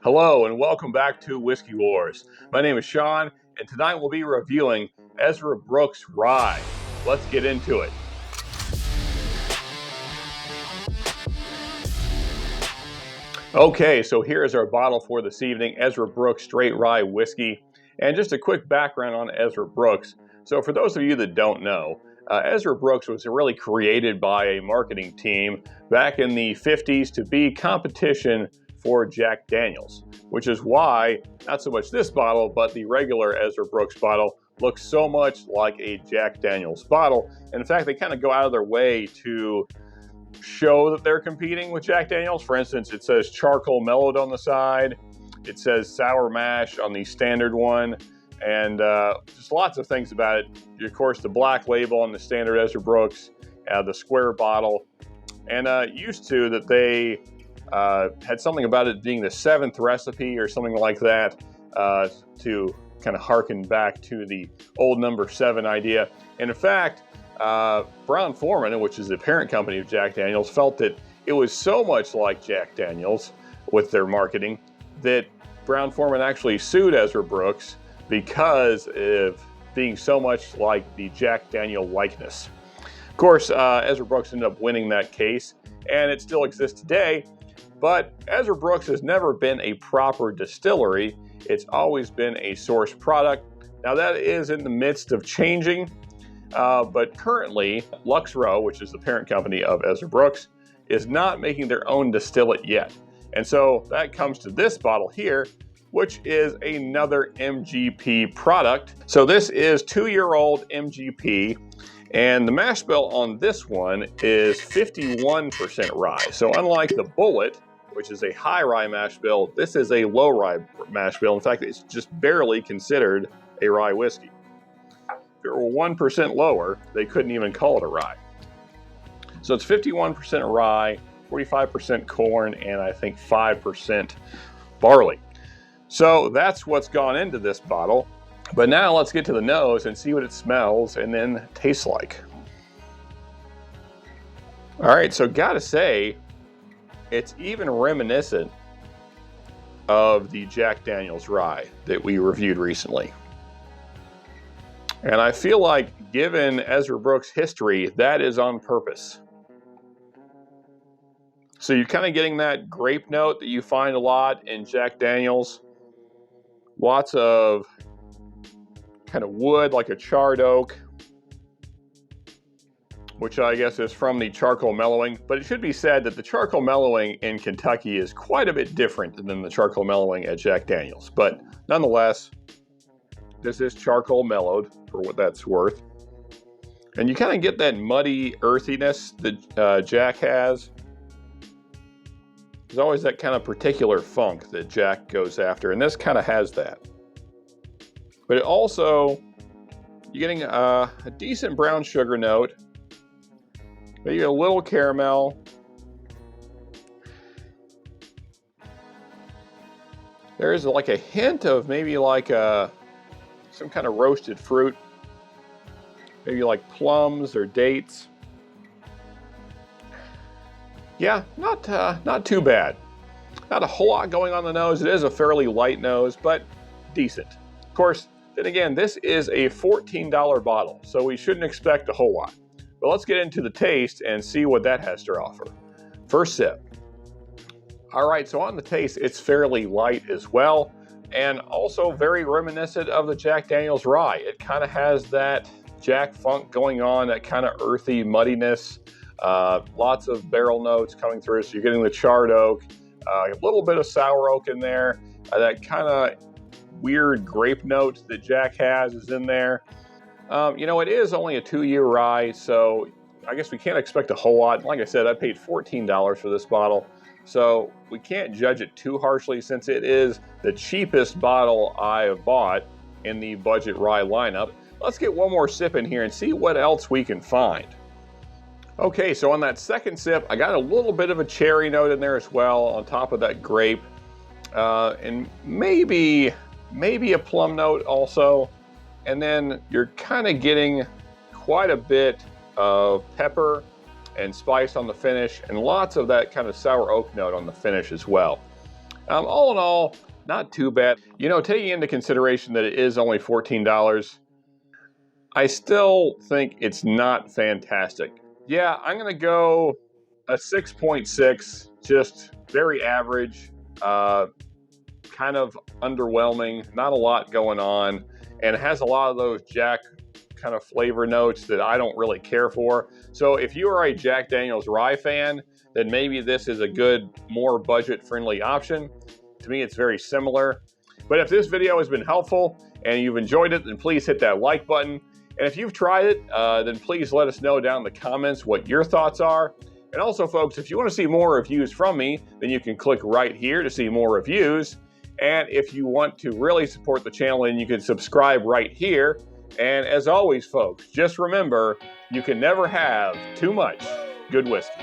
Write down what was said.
Hello and welcome back to Whiskey Wars. My name is Sean, and tonight we'll be reviewing Ezra Brooks Rye. Let's get into it. Okay, so here is our bottle for this evening, Ezra Brooks Straight Rye Whiskey. And just a quick background on Ezra Brooks. So for those of you that don't know, Ezra Brooks was really created by a marketing team back in the 50s to be competition for Jack Daniels, which is why not so much this bottle, but the regular Ezra Brooks bottle looks so much like a Jack Daniels bottle. And in fact, they kind of go out of their way to show that they're competing with Jack Daniels. For instance, it says charcoal mellowed on the side. It says sour mash on the standard one. And just lots of things about it. Of course, the black label on the standard Ezra Brooks, the square bottle. And used to that they had something about it being the 7th recipe or something like that to kind of harken back to the old number 7 idea. And in fact, Brown-Forman, which is the parent company of Jack Daniels, felt that it was so much like Jack Daniels with their marketing that Brown-Forman actually sued Ezra Brooks because of being so much like the Jack Daniel likeness. Of course, Ezra Brooks ended up winning that case, and it still exists today. But Ezra Brooks has never been a proper distillery. It's always been a source product. Now that is in the midst of changing, but currently Lux Row, which is the parent company of Ezra Brooks, is not making their own distillate yet. And so that comes to this bottle here, which is another MGP product. So this is 2-year-old MGP. And the mash bill on this one is 51% rye. So unlike the Bullet, which is a high rye mash bill, this is a low rye mash bill. In fact, it's just barely considered a rye whiskey. If it were 1% lower, they couldn't even call it a rye. So it's 51% rye, 45% corn, and I think 5% barley. So that's what's gone into this bottle. But now let's get to the nose and see what it smells and then tastes like. All right, so gotta say, it's even reminiscent of the Jack Daniels Rye that we reviewed recently. And I feel like, given Ezra Brooks' history, that is on purpose. So you're kind of getting that grape note that you find a lot in Jack Daniels. Lots of kind of wood, like a charred oak, which I guess is from the charcoal mellowing. But it should be said that the charcoal mellowing in Kentucky is quite a bit different than the charcoal mellowing at Jack Daniels. But nonetheless, this is charcoal mellowed, for what that's worth. And you kind of get that muddy earthiness that Jack has. There's always that kind of particular funk that Jack goes after, and this kind of has that. But it also, you're getting a decent brown sugar note, maybe a little caramel. There is like a hint of maybe like some kind of roasted fruit, maybe like plums or dates. Yeah, not too bad. Not a whole lot going on the nose. It is a fairly light nose, but decent. Of course, then again, this is a $14 bottle, so we shouldn't expect a whole lot. But let's get into the taste and see what that has to offer. First sip. All right, so on the taste, it's fairly light as well, and also very reminiscent of the Jack Daniels Rye. It kind of has that Jack funk going on, that kind of earthy muddiness. Lots of barrel notes coming through, so you're getting the charred oak, a little bit of sour oak in there, that kind of weird grape note that Jack has is in there. It is only a 2-year rye, so I guess we can't expect a whole lot. Like I said, I paid $14 for this bottle, so we can't judge it too harshly since it is the cheapest bottle I have bought in the budget rye lineup. Let's get one more sip in here and see what else we can find. Okay, so on that second sip, I got a little bit of a cherry note in there as well on top of that grape, and maybe a plum note also. And then you're kind of getting quite a bit of pepper and spice on the finish, and lots of that kind of sour oak note on the finish as well. All in all, not too bad. You know, taking into consideration that it is only $14, I still think it's not fantastic. Yeah, I'm going to go a 6.6, just very average, kind of underwhelming, not a lot going on, and it has a lot of those Jack kind of flavor notes that I don't really care for. So if you are a Jack Daniel's Rye fan, then maybe this is a good, more budget-friendly option. To me, it's very similar. But if this video has been helpful and you've enjoyed it, then please hit that like button. And if you've tried it, then please let us know down in the comments what your thoughts are. And also, folks, if you want to see more reviews from me, then you can click right here to see more reviews. And if you want to really support the channel, then you can subscribe right here. And as always, folks, just remember, you can never have too much good whiskey.